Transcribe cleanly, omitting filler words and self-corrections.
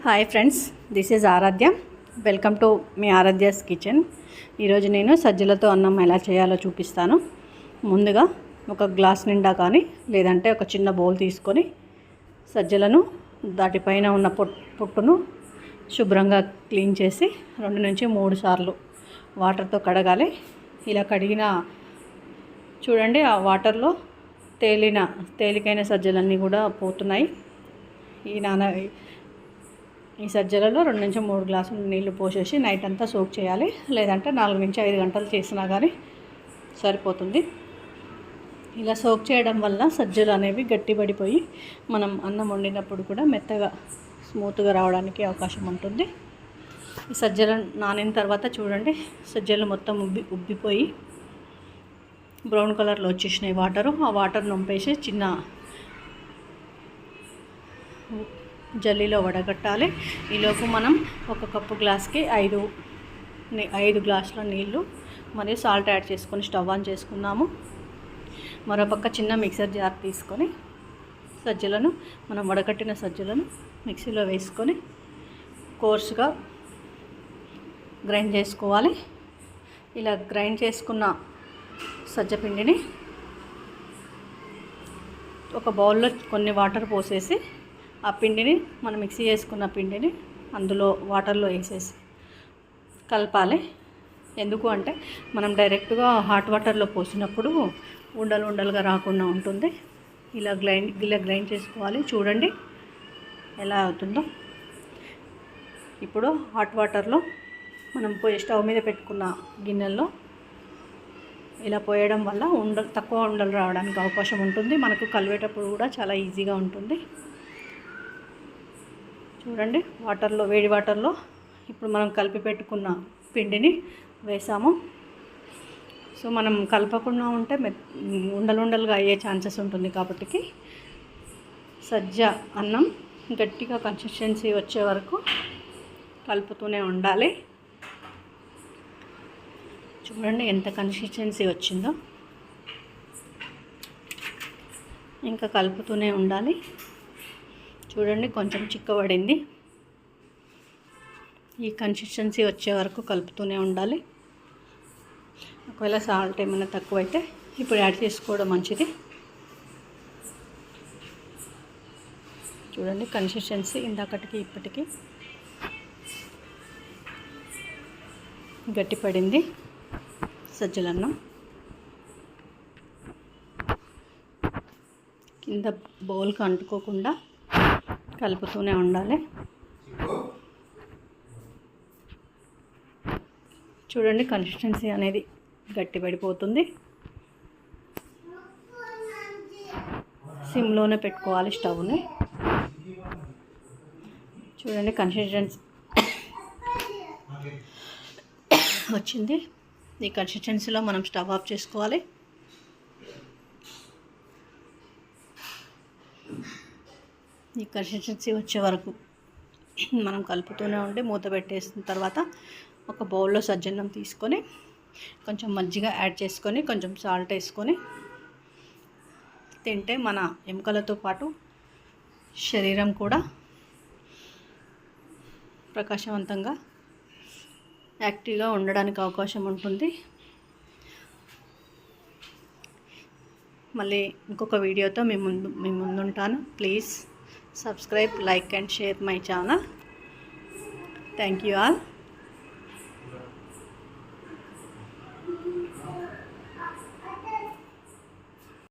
Hi friends, this is Aaradhya. Welcome to మీ Aaradhya's kitchen. ఈరోజు నేను సజ్జలతో అన్నం ఎలా చేయాలో చూపిస్తాను. ముందుగా ఒక గ్లాస్ నిండా కానీ లేదంటే ఒక చిన్న బౌల్ తీసుకొని సజ్జలను దాటిపైన ఉన్న పొట్టును శుభ్రంగా క్లీన్ చేసి 2 నుంచి 3 సార్లు వాటర్తో కడగాలి. ఇలా కడిగిన చూడండి, ఆ వాటర్లో తేలికైన సజ్జలన్నీ కూడా పోతున్నాయి. ఈ సజ్జలలో 2 నుంచి 3 గ్లాసులు నీళ్లు పోసేసి నైట్ అంతా సోక్ చేయాలి. లేదంటే 4 నుంచి 5 గంటలు చేసినా కానీ సరిపోతుంది. ఇలా సోక్ చేయడం వల్ల సజ్జలు అనేవి గట్టిపడిపోయి మనం అన్నం వండినప్పుడు కూడా మెత్తగా స్మూత్గా రావడానికి అవకాశం ఉంటుంది. ఈ సజ్జలు నానిన తర్వాత చూడండి, సజ్జలు మొత్తం ఉబ్బిపోయి బ్రౌన్ కలర్లో వచ్చేసినాయి వాటరు. ఆ వాటర్ నొంపేసి చిన్న జల్లీలో వడగట్టాలి. ఈలోపు మనం ఒక కప్పు గ్లాస్కి 5 గ్లాసుల నీళ్ళు మరియు సాల్ట్ యాడ్ చేసుకొని స్టవ్ ఆన్ చేసుకున్నాము. మరోపక్క చిన్న మిక్సర్ జార్ తీసుకొని మనం వడగట్టిన సజ్జలను మిక్సీలో వేసుకొని కోర్సుగా గ్రైండ్ చేసుకోవాలి. ఇలా గ్రైండ్ చేసుకున్న సజ్జపిండిని ఒక బౌల్లో కొన్ని వాటర్ పోసేసి ఆ పిండిని మనం మిక్సీ చేసుకున్న పిండిని అందులో వాటర్లో వేసేసి కలపాలి. ఎందుకు అంటే మనం డైరెక్ట్గా హాట్ వాటర్లో పోసినప్పుడు ఉండలుగా రాకుండా ఉంటుంది. ఇలా గ్రైండ్ చేసుకోవాలి. చూడండి ఎలా అవుతుందో. ఇప్పుడు హాట్ వాటర్లో మనం స్టవ్ మీద పెట్టుకున్న గిన్నెల్లో ఇలా పోయడం వల్ల తక్కువ ఉండలు రావడానికి అవకాశం ఉంటుంది. మనకు కలిపేటప్పుడు కూడా చాలా ఈజీగా ఉంటుంది. చూడండి, వేడి వాటర్లో ఇప్పుడు మనం కలిపి పెట్టుకున్న పిండిని వేసాము. సో మనం కలపకుండా ఉంటే ఉండలుగా అయ్యే ఛాన్సెస్ ఉంటుంది. కాబట్టి సజ్జ అన్నం గట్టిగా కన్సిస్టెన్సీ వచ్చే వరకు కలుపుతూనే ఉండాలి. చూడండి ఎంత కన్సిస్టెన్సీ వచ్చిందో. ఇంకా కలుపుతూనే ఉండాలి. చూడండి కొంచెం చిక్కబడింది. ఈ కన్సిస్టెన్సీ వచ్చే వరకు కలుపుతూనే ఉండాలి. ఒకవేళ సాల్ట్ ఏమైనా తక్కువైతే ఇప్పుడు యాడ్ చేసుకోవడం మంచిది. చూడండి కన్సిస్టెన్సీ ఇందాకటికి ఇప్పటికి గట్టిపడింది సజ్జలన్నం. కింద బౌల్కి అంటుకోకుండా కలుపుతూనే ఉండాలి. చూడండి కన్సిస్టెన్సీ అనేది గట్టిపడిపోతుంది. సిమ్లోనే పెట్టుకోవాలి స్టవ్ని. చూడండి కన్సిస్టెన్సీ వచ్చింది. ఈ కన్సిస్టెన్సీలో మనం స్టవ్ ఆఫ్ చేసుకోవాలి. ఈ కన్సిస్టెన్సీ వచ్చే వరకు మనం కలుపుతూనే ఉండి మూత పెట్టేసిన తర్వాత ఒక బౌల్లో సజ్జన్నం తీసుకొని కొంచెం మజ్జిగ యాడ్ చేసుకొని కొంచెం సాల్ట్ వేసుకొని తింటే మన ఎముకలతో పాటు శరీరం కూడా ప్రకాశవంతంగా యాక్టివ్గా ఉండడానికి అవకాశం ఉంటుంది. మళ్ళీ ఇంకొక వీడియోతో మీ ముందుంటాను. Please subscribe, like and share my channel. Thank you all.